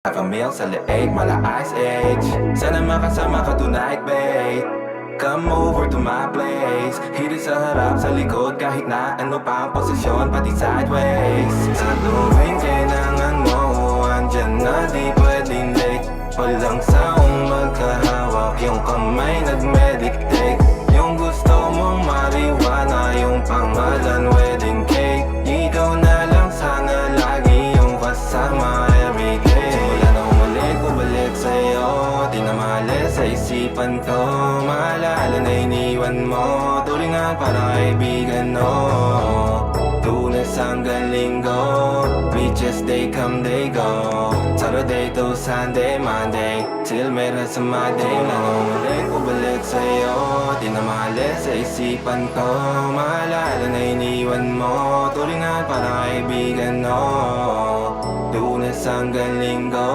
Have a meal sa leeg, mala ice age. Sana makasama ka tonight, babe. Come over to my place. Hiri sa harap, sa likod, kahit na ano pa ang posisyon, pati sideways. Sa tuwing kailangan mo, andyan na di pwedeng late. Walang saong magkahawak, yung kamay nag-meditate. Yung gusto mong marijuana, yung pangalan wedding cake. Ikaw na lang sana lagi yung kasama everyday. Simula na umalik, bumalik sa'yo, di na maalis sa isipan ko. Maalala na iniwan mo, tulingan parang kaibigan, no. Lunes hanggang Linggo, beaches they come they go. Saturday to Sunday, Monday, till meron sa Monday. Wala na umalik, bumalik sa'yo, di na maalis sa isipan ko. Maalala na iniwan mo, tulingan parang kaibigan, no. Lunes hanggang Linggo,